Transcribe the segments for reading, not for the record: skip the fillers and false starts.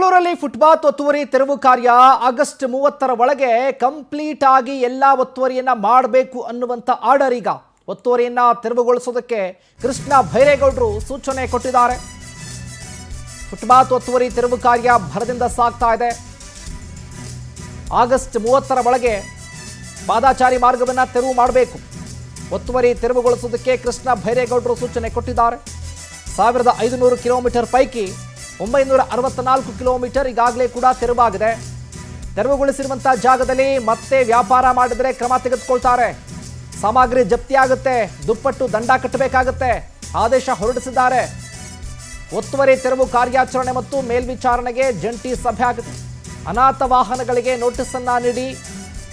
ಬೆಂಗಳೂರಲ್ಲಿ ಫುಟ್ಪಾತ್ ಒತ್ತುವರಿ ತೆರವು ಕಾರ್ಯ ಆಗಸ್ಟ್ 30ರ ಒಳಗೆ ಕಂಪ್ಲೀಟ್ ಆಗಿ ಎಲ್ಲಾ ಒತ್ತುವರಿಯನ್ನ ಮಾಡಬೇಕು ಅನ್ನುವಂತ ಆರ್ಡರ್ ಈಗ ಒತ್ತುವರಿಯನ್ನ ತೆರವುಗೊಳಿಸೋದಕ್ಕೆ ಕೃಷ್ಣ ಭೈರೇಗೌಡರು ಸೂಚನೆ ಕೊಟ್ಟಿದ್ದಾರೆ. ಫುಟ್ಪಾತ್ ಒತ್ತುವರಿ ತೆರವು ಕಾರ್ಯ ಭರದಿಂದ ಸಾಗ್ತಾ ಇದೆ. ಆಗಸ್ಟ್ 30ರ ಒಳಗೆ ಪಾದಾಚಾರಿ ಮಾರ್ಗವನ್ನ ತೆರವು ಮಾಡಬೇಕು. ಒತ್ತುವರಿ ತೆರವುಗೊಳಿಸೋದಕ್ಕೆ ಕೃಷ್ಣ ಭೈರೇಗೌಡರು ಸೂಚನೆ ಕೊಟ್ಟಿದ್ದಾರೆ. 1500 ಕಿಲೋಮೀಟರ್ ಪೈಕಿ 964 ಕಿಲೋಮೀಟರ್ ಈಗಾಗಲೇ ಕೂಡ ತೆರವಾಗಿದೆ. ತೆರವುಗೊಳಿಸಿರುವಂತಹ ಜಾಗದಲ್ಲಿ ಮತ್ತೆ ವ್ಯಾಪಾರ ಮಾಡಿದರೆ ಕ್ರಮ ತೆಗೆದುಕೊಳ್ತಾರೆ. ಸಾಮಗ್ರಿ ಜಪ್ತಿಯಾಗುತ್ತೆ, ದುಪ್ಪಟ್ಟು ದಂಡ ಕಟ್ಟಬೇಕಾಗುತ್ತೆ. ಆದೇಶ ಹೊರಡಿಸಿದ್ದಾರೆ. ಒತ್ತುವರಿ ತೆರವು ಕಾರ್ಯಾಚರಣೆ ಮತ್ತು ಮೇಲ್ವಿಚಾರಣೆಗೆ ಜಂಟಿ ಸಭೆ ಆಗುತ್ತೆ. ಅನಾಥ ವಾಹನಗಳಿಗೆ ನೋಟಿಸ್ ಅನ್ನ ನೀಡಿ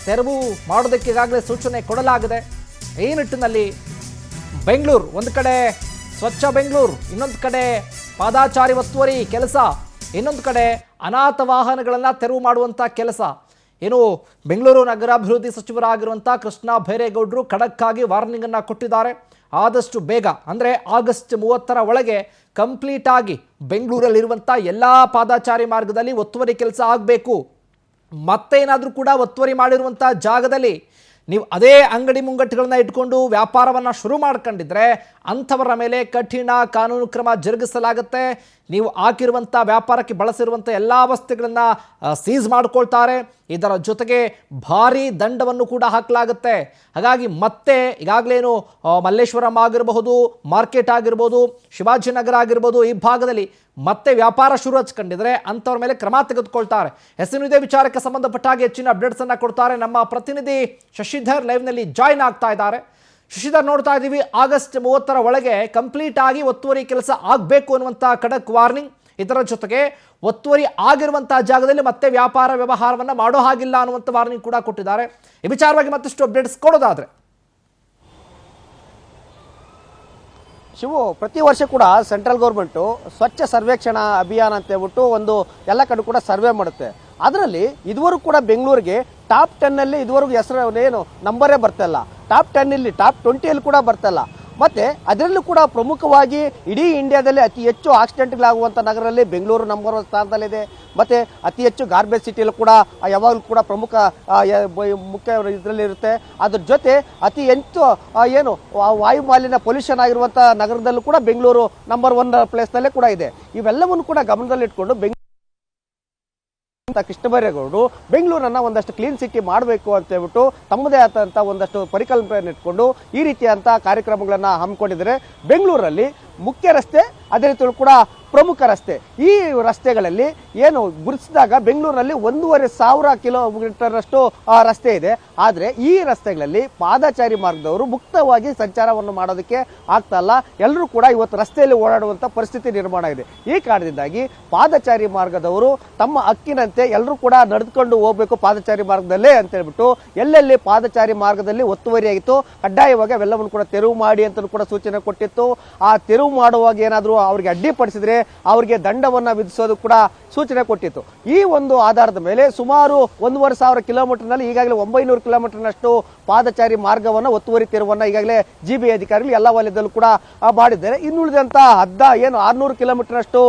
ತೆರವು ಮಾಡೋದಕ್ಕೆ ಈಗಾಗಲೇ ಸೂಚನೆ ಕೊಡಲಾಗಿದೆ. ಈ ನಿಟ್ಟಿನಲ್ಲಿ ಬೆಂಗಳೂರು ಒಂದು ಕಡೆ ಸ್ವಚ್ಛ ಬೆಂಗಳೂರು, ಇನ್ನೊಂದು ಕಡೆ ಪಾದಾಚಾರಿ ಒತ್ತುವರಿ ಕೆಲಸ, ಇನ್ನೊಂದು ಕಡೆ ಅನಾಥ ವಾಹನಗಳನ್ನು ತೆರವು ಮಾಡುವಂಥ ಕೆಲಸ. ಏನು ಬೆಂಗಳೂರು ನಗರಾಭಿವೃದ್ಧಿ ಸಚಿವರಾಗಿರುವಂಥ ಕೃಷ್ಣ ಭೈರೇಗೌಡರು ಖಡಕ್ ಆಗಿ ವಾರ್ನಿಂಗ್ ಅನ್ನು ಕೊಟ್ಟಿದ್ದಾರೆ. ಆದಷ್ಟು ಬೇಗ ಅಂದರೆ ಆಗಸ್ಟ್ 30ರ ಒಳಗೆ ಕಂಪ್ಲೀಟ್ ಆಗಿ ಬೆಂಗಳೂರಲ್ಲಿರುವಂಥ ಎಲ್ಲ ಪಾದಾಚಾರಿ ಮಾರ್ಗದಲ್ಲಿ ಒತ್ತುವರಿ ಕೆಲಸ ಆಗಬೇಕು. ಮತ್ತೇನಾದರೂ ಕೂಡ ಒತ್ತುವರಿ ಮಾಡಿರುವಂಥ ಜಾಗದಲ್ಲಿ ನೀವು ಅದೇ ಅಂಗಡಿ ಮುಂಗಟ್ಟುಗಳನ್ನ ಇಟ್ಕೊಂಡು ವ್ಯಾಪಾರವನ್ನು ಶುರು ಮಾಡ್ಕೊಂಡಿದ್ರೆ ಅಂಥವರ ಮೇಲೆ ಕಠಿಣ ಕಾನೂನು ಕ್ರಮ ಜರುಗಿಸಲಾಗುತ್ತೆ. ನೀವು ಹಾಕಿರುವಂಥ ವ್ಯಾಪಾರಕ್ಕೆ ಬಳಸಿರುವಂಥ ಎಲ್ಲ ವಸ್ತುಗಳನ್ನು ಸೀಸ್ ಮಾಡ್ಕೊಳ್ತಾರೆ. ಇದರ ಜೊತೆಗೆ ಭಾರೀ ದಂಡವನ್ನು ಕೂಡ ಹಾಕಲಾಗುತ್ತೆ. ಹಾಗಾಗಿ ಮತ್ತೆ ಈಗಾಗಲೇನು ಮಲ್ಲೇಶ್ವರಂ ಆಗಿರಬಹುದು, ಮಾರ್ಕೆಟ್ ಆಗಿರ್ಬೋದು, ಶಿವಾಜಿನಗರ ಆಗಿರ್ಬೋದು, ಈ ಭಾಗದಲ್ಲಿ ಮತ್ತೆ ವ್ಯಾಪಾರ ಶುರು ಹಚ್ಕೊಂಡಿದ್ರೆ ಅಂಥವ್ರ ಮೇಲೆ ಕ್ರಮ ತೆಗೆದುಕೊಳ್ತಾರೆ. ಇದೇ ವಿಚಾರಕ್ಕೆ ಸಂಬಂಧಪಟ್ಟ ಹಾಗೆ ಹೆಚ್ಚಿನ ಅಪ್ಡೇಟ್ಸ್ ಅನ್ನ ಕೊಡ್ತಾರೆ ನಮ್ಮ ಪ್ರತಿನಿಧಿ ಶಶಿಧರ್ ಲೈವ್ನಲ್ಲಿ ಜಾಯ್ನ್ ಆಗ್ತಾ ಇದ್ದಾರೆ. ಶಶಿಧರ್, ನೋಡ್ತಾ ಇದ್ದೀವಿ ಆಗಸ್ಟ್ 30ರ ಒಳಗೆ ಕಂಪ್ಲೀಟ್ ಆಗಿ ಒತ್ತುವರಿ ಕೆಲಸ ಆಗಬೇಕು ಅನ್ನುವಂಥ ಖಡಕ್ ವಾರ್ನಿಂಗ್. ಇದರ ಜೊತೆಗೆ ಒತ್ತುವರಿ ಆಗಿರುವಂತಹ ಜಾಗದಲ್ಲಿ ಮತ್ತೆ ವ್ಯಾಪಾರ ವ್ಯವಹಾರವನ್ನು ಮಾಡೋ ಹಾಗಿಲ್ಲ ಅನ್ನುವಂಥ ವಾರ್ನಿಂಗ್ ಕೂಡ ಕೊಟ್ಟಿದ್ದಾರೆ. ಈ ವಿಚಾರವಾಗಿ ಮತ್ತಷ್ಟು ಅಪ್ಡೇಟ್ಸ್ ಕೊಡೋದಾದ್ರೆ ಶಿವು, ಪ್ರತಿ ವರ್ಷ ಕೂಡ ಸೆಂಟ್ರಲ್ ಗೌರ್ಮೆಂಟು ಸ್ವಚ್ಛ ಸರ್ವೇಕ್ಷಣಾ ಅಭಿಯಾನ ಅಂತ ಹೇಳ್ಬಿಟ್ಟು ಒಂದು ಎಲ್ಲ ಕಡೆ ಕೂಡ ಸರ್ವೆ ಮಾಡುತ್ತೆ. ಅದರಲ್ಲಿ ಇದುವರೆಗೂ ಕೂಡ ಬೆಂಗಳೂರಿಗೆ ಟಾಪ್ 10ನಲ್ಲಿ ಇದುವರೆಗೂ ಹೆಸರು ಏನು ನಂಬರೇ ಬರ್ತಾಯಿಲ್ಲ. ಟಾಪ್ 10 ಟಾಪ್ 20 ಕೂಡ ಬರ್ತಾಯಿಲ್ಲ. ಮತ್ತು ಅದರಲ್ಲೂ ಕೂಡ ಪ್ರಮುಖವಾಗಿ ಇಡೀ ಇಂಡಿಯಾದಲ್ಲಿ ಅತಿ ಹೆಚ್ಚು ಆಕ್ಸಿಡೆಂಟ್ಗಳಾಗುವಂಥ ನಗರದಲ್ಲಿ ಬೆಂಗಳೂರು ನಂಬರ್ 1 ಸ್ಥಾನದಲ್ಲಿದೆ. ಮತ್ತು ಅತಿ ಹೆಚ್ಚು ಗಾರ್ಬೇಜ್ ಸಿಟಿಯಲ್ಲೂ ಕೂಡ ಯಾವಾಗಲೂ ಕೂಡ ಪ್ರಮುಖ ಮುಖ್ಯ ಇದರಲ್ಲಿ ಇರುತ್ತೆ. ಅದ್ರ ಜೊತೆ ಅತಿ ಹೆಚ್ಚು ಏನು ವಾಯು ಮಾಲಿನ್ಯ ಪೊಲ್ಯೂಷನ್ ಆಗಿರುವಂಥ ನಗರದಲ್ಲೂ ಕೂಡ ಬೆಂಗಳೂರು ನಂಬರ್ 1 ಪ್ಲೇಸ್ನಲ್ಲೇ ಕೂಡ ಇದೆ. ಇವೆಲ್ಲವನ್ನು ಕೂಡ ಗಮನದಲ್ಲಿಟ್ಕೊಂಡು ಕೃಷ್ಣ ಭೈರೇಗೌಡರು ಬೆಂಗಳೂರನ್ನ ಒಂದಷ್ಟು ಕ್ಲೀನ್ ಸಿಟಿ ಮಾಡಬೇಕು ಅಂತ ಹೇಳ್ಬಿಟ್ಟು ತಮ್ಮದೇ ಆದಂಥ ಒಂದಷ್ಟು ಪರಿಕಲ್ಪನೆ ಇಟ್ಕೊಂಡು ಈ ರೀತಿಯಂಥ ಕಾರ್ಯಕ್ರಮಗಳನ್ನು ಹಮ್ಮಿಕೊಂಡಿದ್ದಾರೆ. ಬೆಂಗಳೂರಲ್ಲಿ ಮುಖ್ಯ ರಸ್ತೆ, ಅದೇ ರೀತಿ ಕೂಡ ಪ್ರಮುಖ ರಸ್ತೆ, ಈ ರಸ್ತೆಗಳಲ್ಲಿ ಏನು ಗುರುತಿಸಿದಾಗ ಬೆಂಗಳೂರಿನಲ್ಲಿ 1,500 ಕಿಲೋಮೀಟರ್ನಷ್ಟು ರಸ್ತೆ ಇದೆ. ಆದರೆ ಈ ರಸ್ತೆಗಳಲ್ಲಿ ಪಾದಚಾರಿ ಮಾರ್ಗದವರು ಮುಕ್ತವಾಗಿ ಸಂಚಾರವನ್ನು ಮಾಡೋದಕ್ಕೆ ಆಗ್ತಾ ಇಲ್ಲ. ಎಲ್ಲರೂ ಕೂಡ ಇವತ್ತು ರಸ್ತೆಯಲ್ಲಿ ಓಡಾಡುವಂಥ ಪರಿಸ್ಥಿತಿ ನಿರ್ಮಾಣ ಇದೆ. ಈ ಕಾರಣದಿಂದಾಗಿ ಪಾದಚಾರಿ ಮಾರ್ಗದವರು ತಮ್ಮ ಹಕ್ಕಿನಂತೆ ಎಲ್ಲರೂ ಕೂಡ ನಡೆದುಕೊಂಡು ಹೋಗಬೇಕು ಪಾದಚಾರಿ ಮಾರ್ಗದಲ್ಲೇ ಅಂತ ಹೇಳ್ಬಿಟ್ಟು ಎಲ್ಲೆಲ್ಲಿ ಪಾದಚಾರಿ ಮಾರ್ಗದಲ್ಲಿ ಒತ್ತುವರಿ ಆಗಿತ್ತು ಕಡ್ಡಾಯವಾಗಿ ಅವೆಲ್ಲವನ್ನು ಕೂಡ ತೆರವು ಮಾಡಿ ಅಂತ ಕೂಡ ಸೂಚನೆ ಕೊಟ್ಟಿತ್ತು. ಆ ತೆರವು ಮಾಡುವಾಗ ಏನಾದರೂ ಅವರಿಗೆ ಅಡ್ಡಿಪಡಿಸಿದ್ರೆ ಅವರಿಗೆ ದಂಡವನ್ನು ವಿಧಿಸೋದು ಕೂಡ ಸೂಚನೆ ಕೊಟ್ಟಿತ್ತು. ಈ ಒಂದು ಆಧಾರದ ಮೇಲೆ ಸುಮಾರು 1,500 ಕಿಲೋಮೀಟರ್ನಲ್ಲಿ ಈಗಾಗಲೇ 900 ಕಿಲೋಮೀಟರ್ನಷ್ಟು ಪಾದಚಾರಿ ಮಾರ್ಗವನ್ನು ಒತ್ತುವರಿ ತೆರವನ್ನು ಈಗಾಗಲೇ GB ಅಧಿಕಾರಿಗಳು ಎಲ್ಲ ವಲಯದಲ್ಲೂ ಕೂಡ ಮಾಡಿದ್ದಾರೆ. ಇನ್ನುಳಿದಂಥ 600 ಕಿಲೋಮೀಟರ್ನಷ್ಟು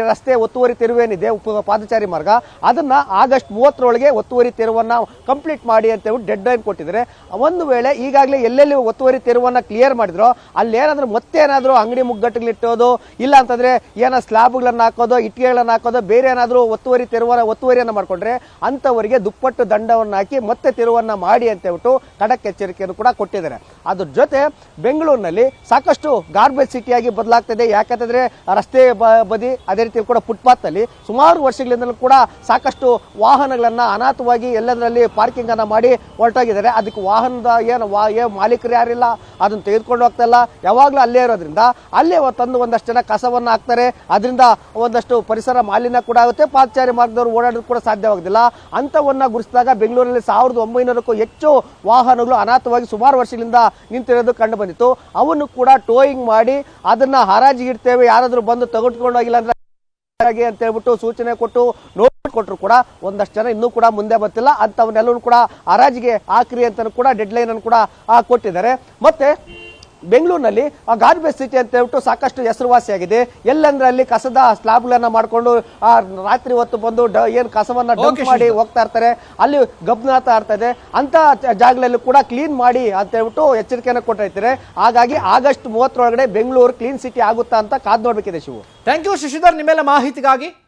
ರಸ್ತೆ ಒತ್ತುವರಿ ತೆರವೇನಿದೆ ಪಾದಚಾರಿ ಮಾರ್ಗ, ಅದನ್ನ ಆಗಸ್ಟ್ 30ರೊಳಗೆ ಒತ್ತುವರಿ ತೆರವನ್ನು ಕಂಪ್ಲೀಟ್ ಮಾಡಿ ಅಂತ ಡೆಡ್ ಲೈನ್ ಕೊಟ್ಟಿದ್ದಾರೆ. ಒಂದು ವೇಳೆ ಈಗಾಗಲೇ ಎಲ್ಲೆಲ್ಲಿ ಒತ್ತುವರಿ ತೆರವನ್ನು ಕ್ಲಿಯರ್ ಮಾಡಿದ್ರು ಅಲ್ಲೇನಾದ್ರೂ ಮತ್ತೇನಾದರೂ ಅಂಗಡಿ ಮುಗ್ಗಟ್ಟುಗಳಿಟ್ಟೋದು, ಇಲ್ಲ ಅಂತಂದ್ರೆ ಏನೋ ಸ್ಲಾಬ್ಗಳನ್ನು ಹಾಕೋದು, ಇಟ್ಟಿಗೆಗಳನ್ನು ಹಾಕೋದು, ಬೇರೆ ಏನಾದರೂ ಒತ್ತುವರಿಯನ್ನು ಮಾಡಿಕೊಂಡ್ರೆ ಅಂಥವರಿಗೆ ದುಪ್ಪಟ್ಟು ದಂಡವನ್ನು ಹಾಕಿ ಮತ್ತೆ ತೆರವನ್ನು ಮಾಡಿ ಅಂತ ಹೇಳ್ಬಿಟ್ಟು ಖಡಕ್ ಎಚ್ಚರಿಕೆಯನ್ನು ಕೂಡ ಕೊಟ್ಟಿದ್ದಾರೆ. ಅದ್ರ ಜೊತೆ ಬೆಂಗಳೂರಿನಲ್ಲಿ ಸಾಕಷ್ಟು ಗಾರ್ಬೇಜ್ ಸಿಟಿಯಾಗಿ ಬದಲಾಗ್ತಿದೆ. ಯಾಕಂತಂದ್ರೆ ರಸ್ತೆ ಬದಿ ಅದೇ ರೀತಿ ಕೂಡ ಫುಟ್ಪಾತ್ ಅಲ್ಲಿ ಸುಮಾರು ವರ್ಷಗಳಿಂದಲೂ ಕೂಡ ಸಾಕಷ್ಟು ವಾಹನಗಳನ್ನ ಅನಾಥವಾಗಿ ಎಲ್ಲದರಲ್ಲಿ ಪಾರ್ಕಿಂಗ್ ಅನ್ನ ಮಾಡಿ ಹೊರಟೋಗಿದ್ದಾರೆ. ಅದಕ್ಕೆ ವಾಹನದ ಏನು ಮಾಲೀಕರು ಯಾರಿಲ್ಲ, ಅದನ್ನು ತೆಗೆದುಕೊಂಡು ಹೋಗ್ತಾ ಇಲ್ಲ. ಯಾವಾಗಲೂ ಅಲ್ಲೇ ಇರೋದ್ರಿಂದ ಅಲ್ಲೇ ತಂದು ಒಂದಷ್ಟು ಜನ ಕಸವನ್ನು ಹಾಕ್ತಾರೆ. ಅದರಿಂದ ಒಂದಷ್ಟು ಪರಿಸರ ಮಾಲಿನ್ಯ ಕೂಡ ಆಗುತ್ತೆ. ಪಾದಚಾರಿ ಮಾರ್ಗದವರು ಓಡಾಡೋದು ಕೂಡ ಸಾಧ್ಯವಾಗುದಿಲ್ಲ. ಅಂತವನ್ನ ಗುರುತಿಸಿದಾಗ ಬೆಂಗಳೂರಲ್ಲಿ 1900ಕ್ಕೂ ಹೆಚ್ಚು ವಾಹನಗಳು ಅನಾಥವಾಗಿ ಸುಮಾರು ವರ್ಷಗಳಿಂದ ನಿಂತಿರೋದು ಕಂಡು ಬಂದಿತ್ತು. ಅವನ್ನು ಕೂಡ ಟೋಯಿಂಗ್ ಮಾಡಿ ಅದನ್ನ ಹರಾಜಿಗೆ ಇಡ್ತೇವೆ, ಯಾರಾದ್ರೂ ಬಂದು ತೆಗೆದುಕೊಂಡು ಹೋಗಿಲ್ಲ ಅಂದ್ರೆ ಅಂತ ಹೇಳ್ಬಿಟ್ಟು ಸೂಚನೆ ಕೊಟ್ಟು ನೋಟಿಸ್ ಕೊಟ್ಟರು ಕೂಡ ಒಂದಷ್ಟು ಜನ ಇನ್ನೂ ಕೂಡ ಮುಂದೆ ಬರ್ತಿಲ್ಲ. ಅಂತವನ್ನೆಲ್ಲರೂ ಕೂಡ ಹರಾಜಿಗೆ ಹಾಕ್ರಿ ಅಂತ ಕೂಡ ಡೆಡ್ ಲೈನ್ ಅನ್ನು ಕೂಡ ಕೊಟ್ಟಿದ್ದಾರೆ. ಮತ್ತೆ ಬೆಂಗಳೂರಿನಲ್ಲಿ ಗಾರ್ಬೇಜ್ ಸಿಟಿ ಅಂತ ಹೇಳ್ಬಿಟ್ಟು ಸಾಕಷ್ಟು ಹೆಸರುವಾಸಿಯಾಗಿದೆ. ಎಲ್ಲಂದ್ರೆ ಅಲ್ಲಿ ಕಸದ ಸ್ಲಾಬ್ಗಳನ್ನ ಮಾಡ್ಕೊಂಡು ರಾತ್ರಿ ಹೊತ್ತು ಬಂದು ಏನ್ ಕಸವನ್ನ ಡಂಪ್ ಮಾಡಿ ಹೋಗ್ತಾ ಇರ್ತಾರೆ, ಅಲ್ಲಿ ಗಬ್ನಾತ ಇರ್ತದೆ ಅಂತ ಜಾಗಗಳಲ್ಲಿ ಕೂಡ ಕ್ಲೀನ್ ಮಾಡಿ ಅಂತ ಹೇಳ್ಬಿಟ್ಟು ಎಚ್ಚರಿಕೆಯನ್ನು ಕೊಟ್ಟಿರ್ತಾರೆ. ಹಾಗಾಗಿ ಆಗಸ್ಟ್ 30 ಒಳಗಡೆ ಬೆಂಗಳೂರು ಕ್ಲೀನ್ ಸಿಟಿ ಆಗುತ್ತಾ ಅಂತ ಕಾದ್ ನೋಡ್ಬೇಕಿದೆ ಶಿವು. ಥ್ಯಾಂಕ್ ಯು ಶಶಿಧರ್ ನಿಮ್ಮೆಲ್ಲ ಮಾಹಿತಿಗಾಗಿ.